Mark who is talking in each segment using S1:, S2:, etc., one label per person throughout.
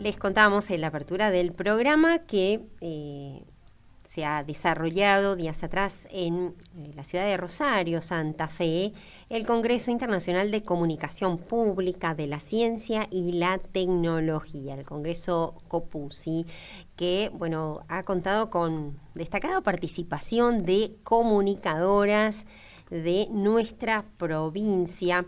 S1: Les contábamos en la apertura del programa que se ha desarrollado días atrás en la ciudad de Rosario, Santa Fe, el Congreso Internacional de Comunicación Pública de la Ciencia y la Tecnología, el Congreso COPUCI, que ha contado con destacada participación de comunicadoras de nuestra provincia.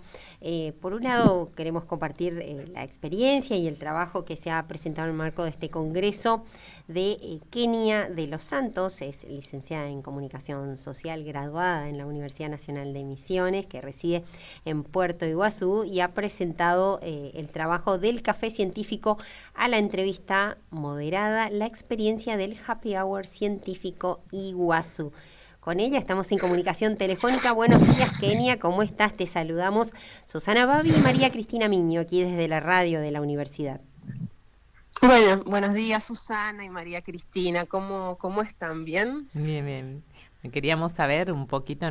S1: Por un lado, queremos compartir la experiencia y el trabajo que se ha presentado en el marco de este congreso de Kenia de los Santos. Es licenciada en Comunicación Social, graduada en la Universidad Nacional de Misiones, que reside en Puerto Iguazú, y ha presentado el trabajo del café científico a la entrevista moderada, la experiencia del Happy Hour Científico Iguazú. Con ella estamos en comunicación telefónica. Buenos días, Kenia, ¿cómo estás? Te saludamos Susana Babi y María Cristina Miño, aquí desde la radio de la universidad.
S2: Bueno, buenos días, Susana y María Cristina. ¿Cómo están? ¿Bien?
S3: Bien, bien. Queríamos saber un poquito,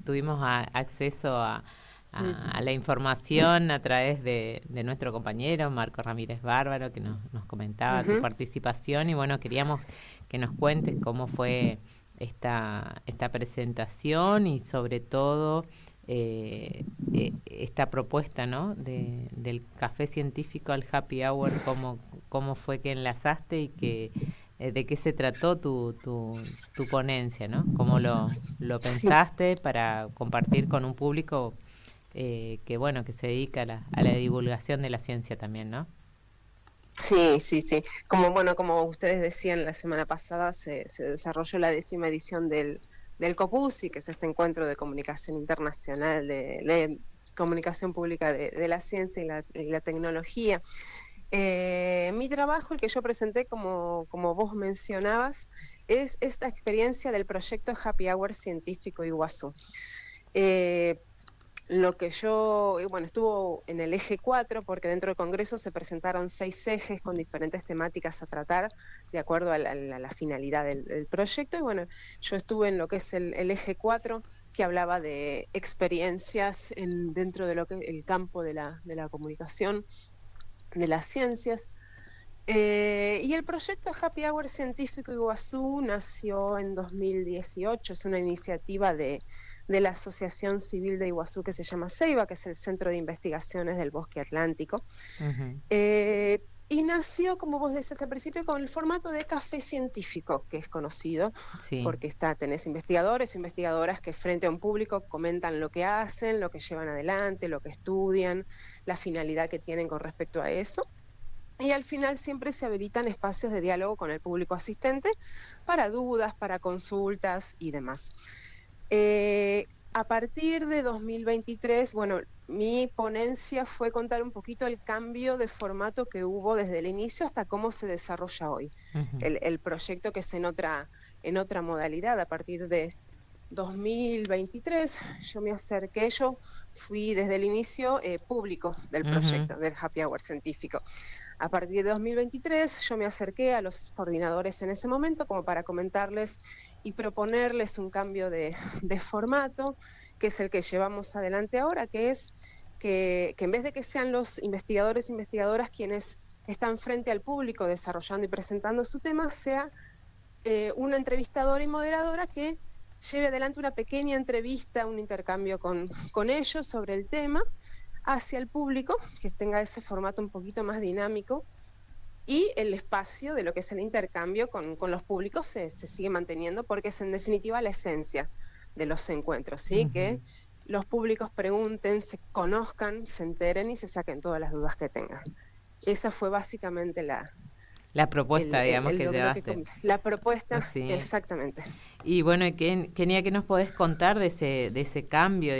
S3: tuvimos acceso a la información a través de nuestro compañero Marco Ramírez Bárbaro, que nos comentaba tu participación, y queríamos que nos cuentes cómo fue esta presentación y sobre todo esta propuesta, ¿no? del café científico al Happy Hour, cómo fue que enlazaste y de qué se trató tu ponencia, ¿no? Cómo lo pensaste para compartir con un público que se dedica a la divulgación de la ciencia también, ¿no?
S2: Sí. Como ustedes decían, la semana pasada se desarrolló la 10ª edición del COPUCI, que es este encuentro de comunicación internacional, de comunicación pública de la ciencia y la tecnología. Mi trabajo, el que yo presenté, como vos mencionabas, es esta experiencia del proyecto Happy Hour Científico Iguazú. Lo que estuvo en el eje 4, porque dentro del Congreso se presentaron 6 ejes con diferentes temáticas a tratar de acuerdo a la finalidad del proyecto, y yo estuve en lo que es el eje 4, que hablaba de experiencias dentro de lo que el campo de la comunicación, de las ciencias. Y el proyecto Happy Hour Científico Iguazú nació en 2018, es una iniciativa de la Asociación Civil de Iguazú, que se llama CEIBA, que es el Centro de Investigaciones del Bosque Atlántico. Y nació, como vos decías al principio, con el formato de café científico, que es conocido, porque tenés investigadores o investigadoras que frente a un público comentan lo que hacen, lo que llevan adelante, lo que estudian, la finalidad que tienen con respecto a eso. Y al final siempre se habilitan espacios de diálogo con el público asistente para dudas, para consultas y demás. A partir de 2023, mi ponencia fue contar un poquito el cambio de formato que hubo desde el inicio hasta cómo se desarrolla hoy. El proyecto, que es en otra modalidad. A partir de 2023 yo fui desde el inicio público del proyecto, del Happy Hour Científico. A partir de 2023 yo me acerqué a los coordinadores en ese momento como para comentarles y proponerles un cambio de formato, que es el que llevamos adelante ahora, que es que en vez de que sean los investigadores e investigadoras quienes están frente al público desarrollando y presentando su tema, sea una entrevistadora y moderadora que lleve adelante una pequeña entrevista, un intercambio con ellos sobre el tema hacia el público, que tenga ese formato un poquito más dinámico, y el espacio de lo que es el intercambio con los públicos se sigue manteniendo, porque es en definitiva la esencia de los encuentros, ¿sí? Que los públicos pregunten, se conozcan, se enteren y se saquen todas las dudas que tengan. Esa fue básicamente
S3: la propuesta, que llevaste.
S2: La propuesta, sí. Exactamente.
S3: Y Kenia, ¿qué nos podés contar de ese cambio,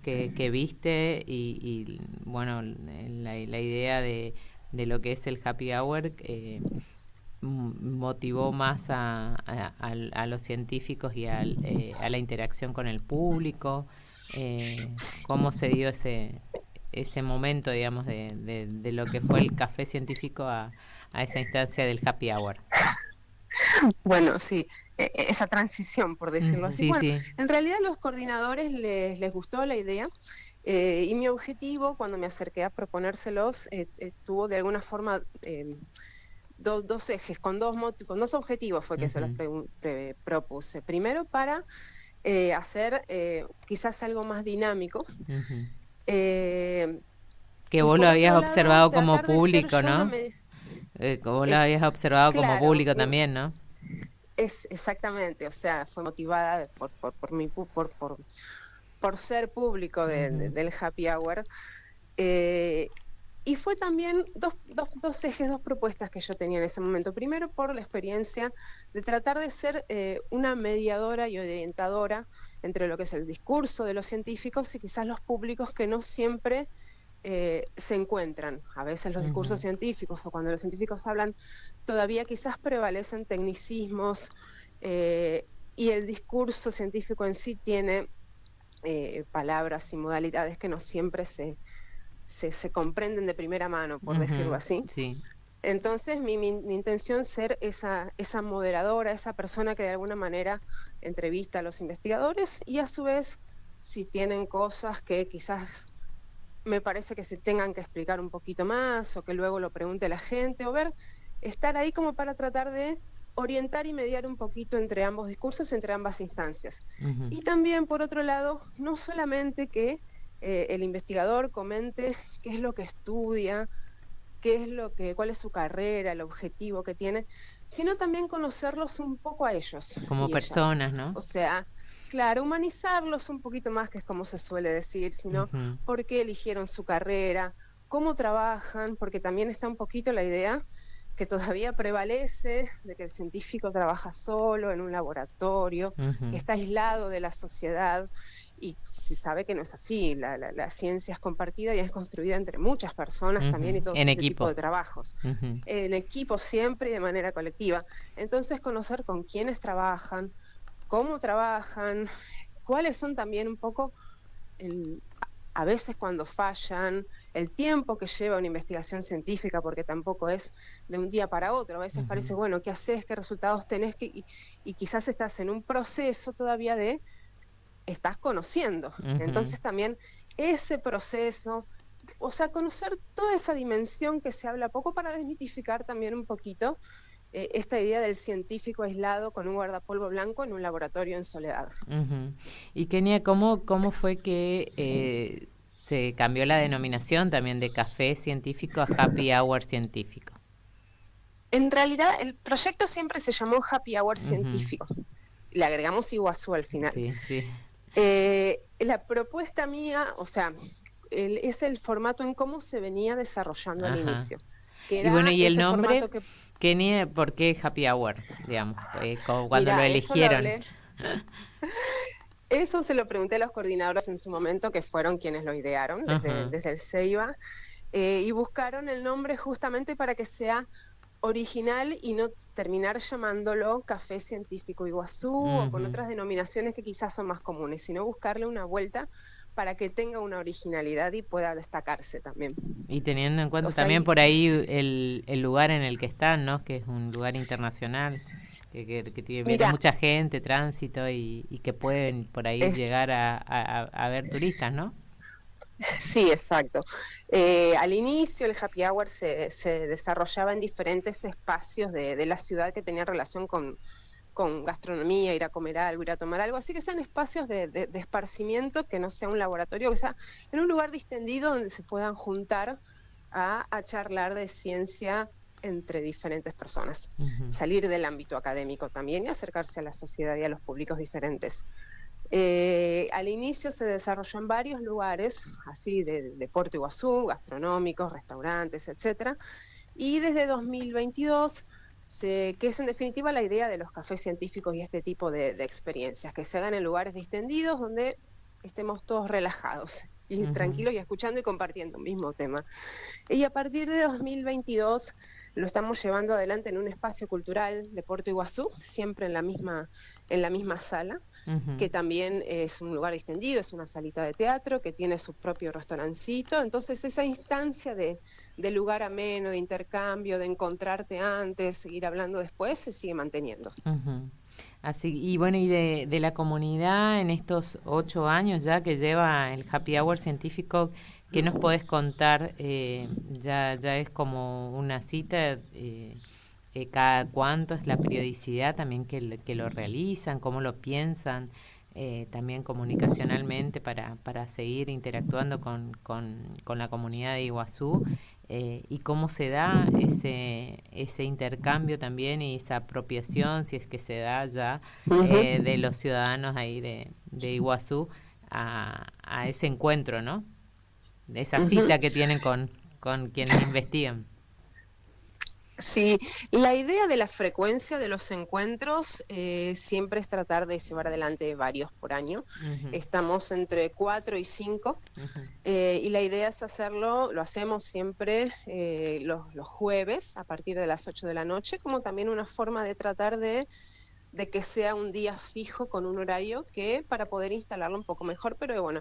S3: que viste y la idea de lo que es el Happy Hour motivó más a los científicos y a la interacción con el público? ¿Cómo se dio ese momento, de lo que fue el café científico a esa instancia del Happy Hour?
S2: Sí, esa transición, por decirlo así. En realidad a los coordinadores les gustó la idea, y mi objetivo, cuando me acerqué a proponérselos, estuvo de alguna forma dos ejes, con dos objetivos fue que se los propuse. Primero, para hacer quizás algo más dinámico.
S3: Que vos lo habías observado como público, ¿no? Vos lo habías observado como público también, ¿no?
S2: Exactamente, o sea, fue motivada por ser público del Happy Hour. Y fue también dos ejes, dos propuestas que yo tenía en ese momento. Primero, por la experiencia de tratar de ser una mediadora y orientadora entre lo que es el discurso de los científicos y quizás los públicos que no siempre se encuentran. A veces los discursos científicos, o cuando los científicos hablan, todavía quizás prevalecen tecnicismos, y el discurso científico en sí tiene palabras y modalidades que no siempre se comprenden de primera mano, por decirlo así.
S3: Sí.
S2: Entonces mi intención ser esa moderadora, esa persona que de alguna manera entrevista a los investigadores, y a su vez, si tienen cosas que quizás me parece que se tengan que explicar un poquito más, o que luego lo pregunte la gente, o estar ahí como para tratar de orientar y mediar un poquito entre ambos discursos, entre ambas instancias. Y también, por otro lado, no solamente que el investigador comente qué es lo que estudia, cuál es su carrera, el objetivo que tiene, sino también conocerlos un poco a ellos.
S3: Como personas, ¿no?
S2: O sea, claro, humanizarlos un poquito más, que es como se suele decir, sino por qué eligieron su carrera, cómo trabajan, porque también está un poquito la idea que todavía prevalece de que el científico trabaja solo en un laboratorio, que está aislado de la sociedad, y se sabe que no es así. La ciencia es compartida y es construida entre muchas personas también, y todo ese tipo de trabajos. En equipo siempre y de manera colectiva. Entonces, conocer con quiénes trabajan, cómo trabajan, cuáles son también un poco, a veces cuando fallan, el tiempo que lleva una investigación científica, porque tampoco es de un día para otro. A veces parece, bueno, ¿qué haces? ¿Qué resultados tenés? Y quizás estás en un proceso todavía estás conociendo. Entonces también ese proceso, o sea, conocer toda esa dimensión que se habla poco, para desmitificar también un poquito esta idea del científico aislado con un guardapolvo blanco en un laboratorio en soledad.
S3: Y Kenia, ¿cómo fue que se cambió la denominación también de café científico a Happy Hour científico?
S2: En realidad el proyecto siempre se llamó Happy Hour científico. Le agregamos Iguazú al final.
S3: Sí.
S2: La propuesta mía, o sea, es el formato en cómo se venía desarrollando al inicio. Que era
S3: y bueno, ¿y el nombre?
S2: Kenia,
S3: ¿por qué Happy Hour? Digamos, cuando lo eligieron.
S2: Eso se lo pregunté a los coordinadores en su momento, que fueron quienes lo idearon desde el CEIBA, y buscaron el nombre justamente para que sea original y no terminar llamándolo Café Científico Iguazú o con otras denominaciones que quizás son más comunes, sino buscarle una vuelta para que tenga una originalidad y pueda destacarse también.
S3: Y teniendo en cuenta también por ahí el lugar en el que están, ¿no? Que es un lugar internacional, que tiene mucha gente, tránsito, y que pueden por ahí llegar a ver turistas, ¿no?
S2: Sí, exacto. Al inicio el Happy Hour se desarrollaba en diferentes espacios de la ciudad que tenían relación con gastronomía, ir a comer algo, ir a tomar algo, así que sean espacios de esparcimiento, que no sea un laboratorio, que sea en un lugar distendido donde se puedan juntar a charlar de ciencia entre diferentes personas, salir del ámbito académico también y acercarse a la sociedad y a los públicos diferentes. Al inicio se desarrolló en varios lugares, así de Puerto Iguazú, gastronómicos, restaurantes, etcétera, y desde 2022, que es en definitiva la idea de los cafés científicos y este tipo de experiencias, que se hagan en lugares distendidos donde estemos todos relajados y tranquilos y escuchando y compartiendo un mismo tema. Y a partir de 2022 lo estamos llevando adelante en un espacio cultural de Puerto Iguazú, siempre en la misma sala, que también es un lugar distendido, es una salita de teatro que tiene su propio restaurancito. Entonces esa instancia de lugar ameno, de intercambio, de encontrarte antes, seguir hablando después, se sigue manteniendo.
S3: Así, y bueno, y de la comunidad en estos 8 años ya que lleva el Happy Hour científico, ¿qué nos podés contar? Ya es como una cita cada cuánto es la periodicidad también que lo realizan, cómo lo piensan, también comunicacionalmente para seguir interactuando con la comunidad de Iguazú, y cómo se da ese intercambio también y esa apropiación, si es que se da ya, de los ciudadanos ahí de Iguazú a ese encuentro, ¿no? Esa cita que tienen con quienes investigan.
S2: Sí, la idea de la frecuencia de los encuentros siempre es tratar de llevar adelante varios por año. Estamos entre 4 y 5, y la idea es hacerlo, lo hacemos siempre los jueves a partir de las 8 de la noche, como también una forma de tratar de que sea un día fijo con un horario que para poder instalarlo un poco mejor, pero bueno,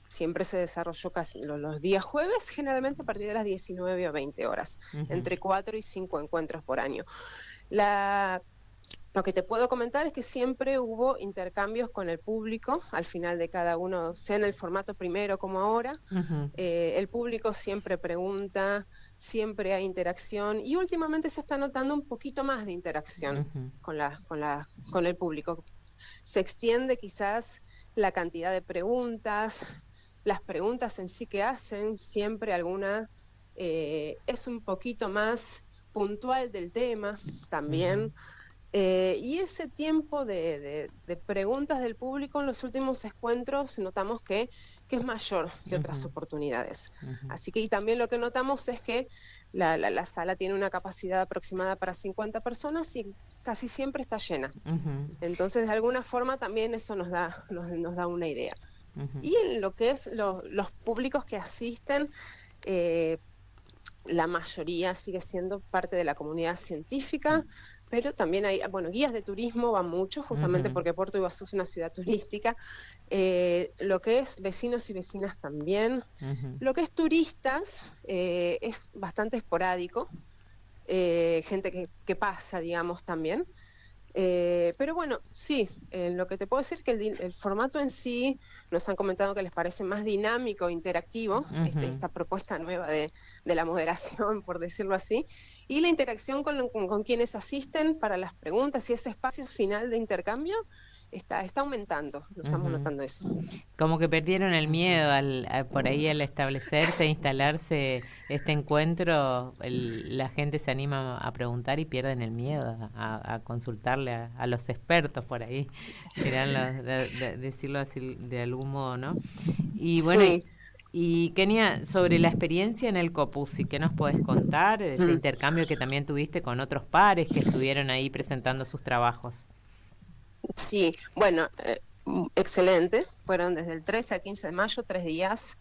S2: siempre se desarrolló casi los días jueves, generalmente a partir de las 19 o 20 horas, entre 4 y 5 encuentros por año. Lo que te puedo comentar es que siempre hubo intercambios con el público, al final de cada uno, sea en el formato primero como ahora. El público siempre pregunta, siempre hay interacción, y últimamente se está notando un poquito más de interacción con el público. Se extiende quizás la cantidad de preguntas, las preguntas en sí que hacen, siempre alguna es un poquito más puntual del tema también. Y ese tiempo de preguntas del público en los últimos encuentros notamos que es mayor que otras oportunidades. Así que y también lo que notamos es que la sala tiene una capacidad aproximada para 50 personas y casi siempre está llena. Entonces, de alguna forma también eso nos da una idea. Y en lo que es los públicos que asisten, la mayoría sigue siendo parte de la comunidad científica, pero también hay, guías de turismo van mucho, justamente porque Puerto Iguazú es una ciudad turística, lo que es vecinos y vecinas también, lo que es turistas es bastante esporádico, gente que pasa, digamos, también. Pero bueno, sí, lo que te puedo decir es que el formato en sí nos han comentado que les parece más dinámico, interactivo, esta propuesta nueva de la moderación, por decirlo así, y la interacción con quienes asisten para las preguntas y ese espacio final de intercambio está aumentando, lo estamos notando eso.
S3: Como que perdieron el miedo por ahí al establecerse, instalarse este encuentro, la gente se anima a preguntar y pierden el miedo a consultarle a los expertos por ahí, decirlo así de algún modo, ¿no? Y bueno, sí. Y Kenia, sobre la experiencia en el Copusi, ¿qué nos puedes contar de ese intercambio que también tuviste con otros pares que estuvieron ahí presentando sus trabajos?
S2: Sí, bueno, excelente. Fueron desde el 13 al 15 de mayo, 3 días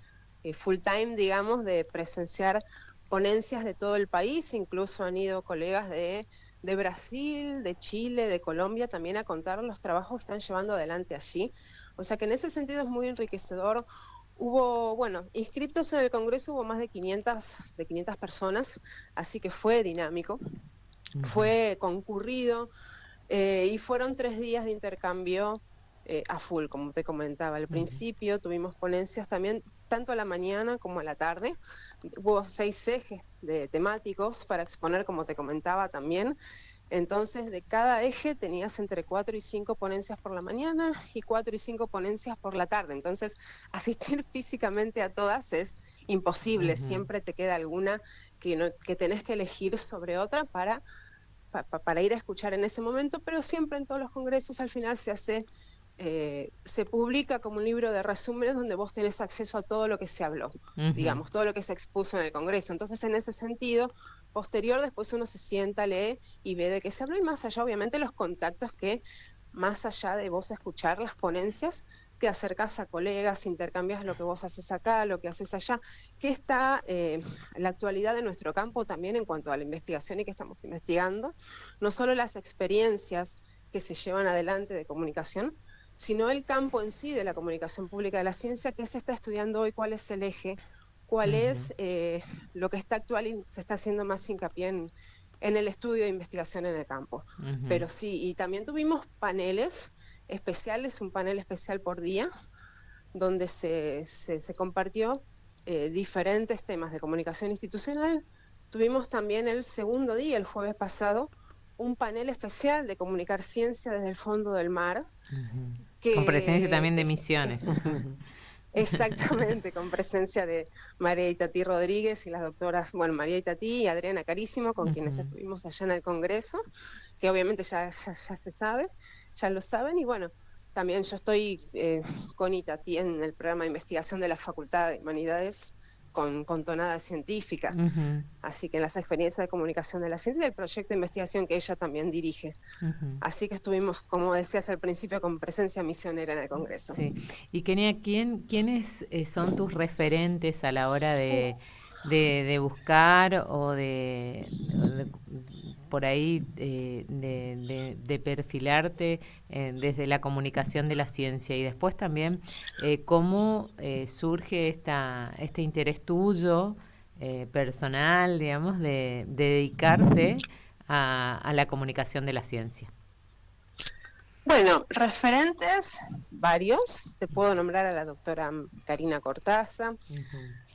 S2: full time, digamos, de presenciar ponencias de todo el país. Incluso han ido colegas de Brasil, de Chile, de Colombia, también a contar los trabajos que están llevando adelante allí. O sea que en ese sentido es muy enriquecedor. Hubo, inscriptos en el Congreso hubo más de 500 personas, así que fue dinámico, fue concurrido. Y fueron 3 días de intercambio a full, como te comentaba al principio. Tuvimos ponencias también, tanto a la mañana como a la tarde. Hubo 6 ejes temáticos para exponer, como te comentaba también. Entonces, de cada eje tenías entre 4 y 5 ponencias por la mañana y 4 y 5 ponencias por la tarde. Entonces, asistir físicamente a todas es imposible. Siempre te queda alguna que tenés que elegir sobre otra para ir a escuchar en ese momento, pero siempre en todos los congresos al final se publica como un libro de resúmenes donde vos tenés acceso a todo lo que se habló, digamos, todo lo que se expuso en el congreso. Entonces, en ese sentido, posterior, después uno se sienta, lee y ve de qué se habló, y más allá, obviamente, los contactos que, más allá de vos escuchar las ponencias, te acercás a colegas, intercambias lo que vos haces acá, lo que haces allá, que está la actualidad de nuestro campo también en cuanto a la investigación y que estamos investigando, no solo las experiencias que se llevan adelante de comunicación, sino el campo en sí de la comunicación pública de la ciencia, que se está estudiando hoy, cuál es el eje, cuál es lo que está actual y se está haciendo más hincapié en el estudio de investigación en el campo. Pero sí, y también tuvimos paneles especiales, un panel especial por día, donde se compartió diferentes temas de comunicación institucional, tuvimos también el segundo día, el jueves pasado, un panel especial de comunicar ciencia desde el fondo del mar.
S3: Con presencia también de Misiones.
S2: Exactamente, con presencia de María Itatí Rodríguez y las doctoras, bueno, María Itatí y Adriana Carísimo, con quienes estuvimos allá en el Congreso, que obviamente ya se sabe, ya lo saben, y bueno, también yo estoy con Itatí en el programa de investigación de la Facultad de Humanidades con tonada científica, así que en las experiencias de comunicación de la ciencia y el proyecto de investigación que ella también dirige. Así que estuvimos, como decías al principio, con presencia misionera en el Congreso.
S3: Sí. Y Kenia, ¿quiénes son tus referentes a la hora de buscar o de por ahí de perfilarte desde la comunicación de la ciencia? Y después también cómo surge este interés tuyo personal, digamos, de dedicarte a la comunicación de la ciencia.
S2: Bueno, referentes varios. Te puedo nombrar a la doctora Karina Cortázar,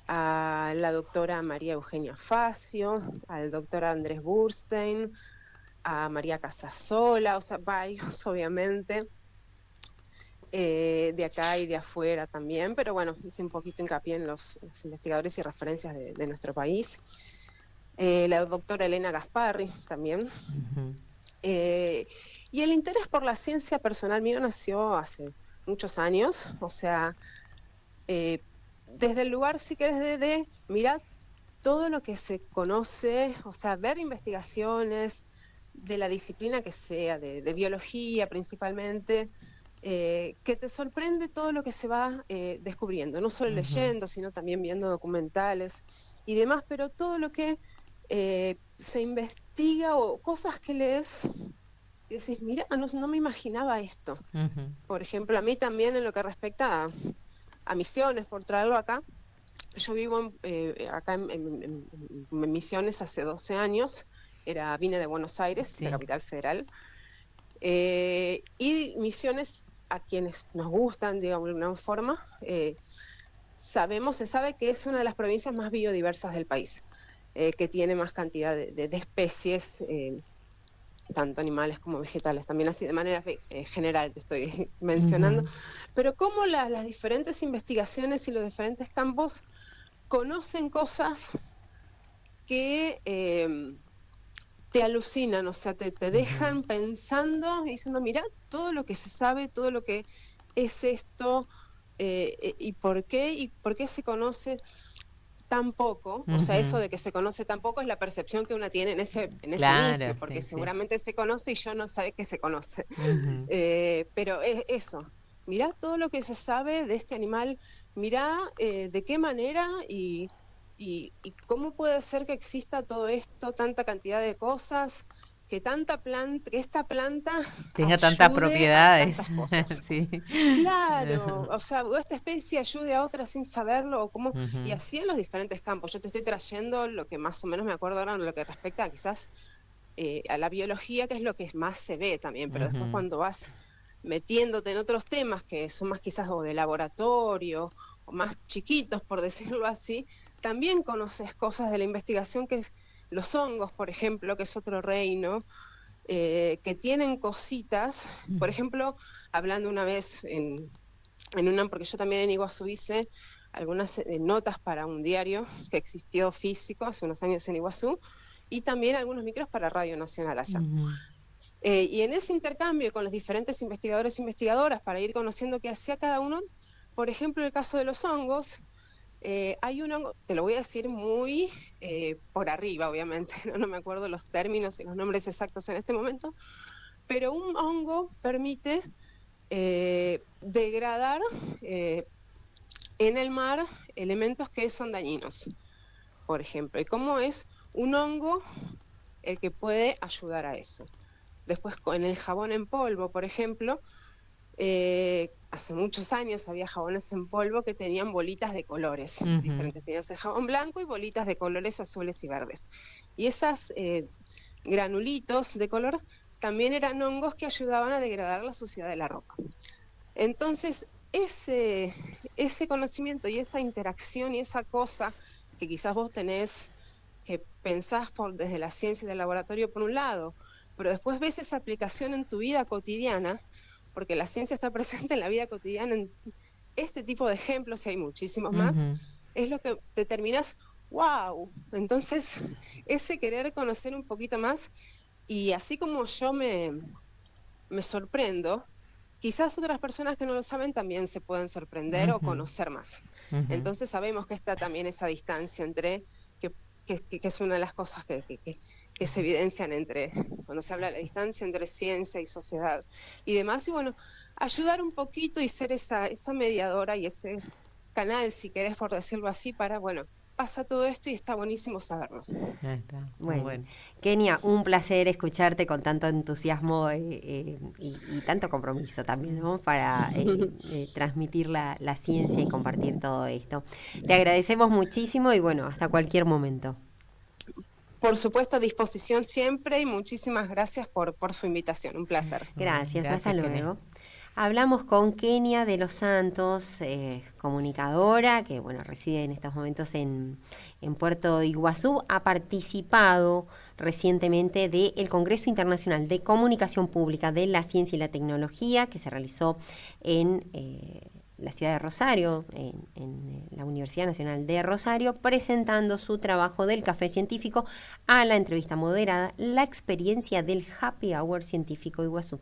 S2: a la doctora María Eugenia Facio, al doctor Andrés Burstein, a María Casasola, o sea, varios obviamente, de acá y de afuera también, pero bueno, hice un poquito hincapié en los investigadores y referencias de nuestro país. La doctora Elena Gasparri también. Y el interés por la ciencia personal mío nació hace muchos años, o sea, desde el lugar, si querés, de mirar todo lo que se conoce, o sea, ver investigaciones de la disciplina que sea, de biología principalmente, que te sorprende todo lo que se va descubriendo, no solo leyendo, sino también viendo documentales y demás, pero todo lo que se investiga o cosas que lees y decís, mira, no me imaginaba esto. Por ejemplo, a mí también en lo que respecta a Misiones, por traerlo acá, yo vivo acá en Misiones hace 12 años, vine de Buenos Aires, sí, la capital federal, y Misiones, a quienes nos gustan, digamos, de alguna forma, se sabe que es una de las provincias más biodiversas del país, que tiene más cantidad de especies, tanto animales como vegetales, también así de manera general te estoy mencionando, pero cómo las diferentes investigaciones y los diferentes campos conocen cosas que te alucinan, o sea, te dejan pensando y diciendo, mira, todo lo que se sabe, todo lo que es esto, y por qué se conoce tan poco, o sea, eso de que se conoce tan poco es la percepción que uno tiene en ese claro, inicio, porque sí, seguramente se conoce y yo no sabe que se conoce. Pero es eso, mirá todo lo que se sabe de este animal, mirá de qué manera y cómo puede ser que exista todo esto, tanta cantidad de cosas, que esta planta
S3: tenga tantas propiedades.
S2: Tantas cosas.
S3: Sí.
S2: Claro, o sea, esta especie ayude a otra sin saberlo, o cómo, y así en los diferentes campos. Yo te estoy trayendo lo que más o menos me acuerdo ahora en lo que respecta quizás a la biología, que es lo que más se ve también, pero después cuando vas metiéndote en otros temas que son más quizás o de laboratorio, o más chiquitos, por decirlo así, también conoces cosas de la investigación, que es los hongos, por ejemplo, que es otro reino, que tienen cositas, por ejemplo, hablando una vez porque yo también en Iguazú hice algunas notas para un diario que existió físico hace unos años en Iguazú, y también algunos micros para Radio Nacional allá. Y en ese intercambio con los diferentes investigadores e investigadoras, para ir conociendo qué hacía cada uno, por ejemplo, en el caso de los hongos, hay un hongo, te lo voy a decir muy por arriba, obviamente, no me acuerdo los términos y los nombres exactos en este momento, pero un hongo permite degradar en el mar elementos que son dañinos, por ejemplo, y cómo es un hongo el que puede ayudar a eso. Después, en el jabón en polvo, por ejemplo, hace muchos años había jabones en polvo que tenían bolitas de colores diferentes. Tenías el jabón blanco y bolitas de colores azules y verdes. Y esas granulitos de color también eran hongos que ayudaban a degradar la suciedad de la ropa. Entonces, ese conocimiento y esa interacción y esa cosa que quizás vos tenés que pensás desde la ciencia del laboratorio por un lado, pero después ves esa aplicación en tu vida cotidiana, porque la ciencia está presente en la vida cotidiana, en este tipo de ejemplos, y hay muchísimos más, es lo que te terminas, wow. Entonces, ese querer conocer un poquito más, y así como yo me sorprendo, quizás otras personas que no lo saben también se pueden sorprender o conocer más. Entonces sabemos que está también esa distancia entre, que es una de las cosas que se evidencian entre, cuando se habla de la distancia entre ciencia y sociedad y demás, y bueno, ayudar un poquito y ser esa mediadora y ese canal, si querés por decirlo así, para, bueno, pasa todo esto y está buenísimo saberlo.
S3: Está,
S1: bueno. Kenia, un placer escucharte con tanto entusiasmo y tanto compromiso también, ¿no? Para transmitir la ciencia y compartir todo esto. Te agradecemos muchísimo y bueno, hasta cualquier momento.
S2: Por supuesto, a disposición siempre y muchísimas gracias por su invitación. Un placer.
S1: Gracias, hasta luego. Hablamos con Kenia de los Santos, comunicadora, que bueno, reside en estos momentos en Puerto Iguazú. Ha participado recientemente del Congreso Internacional de Comunicación Pública de la Ciencia y la Tecnología, que se realizó en la ciudad de Rosario, en la Universidad Nacional de Rosario, presentando su trabajo del café científico a la entrevista moderada, la experiencia del Happy Hour Científico Iguazú.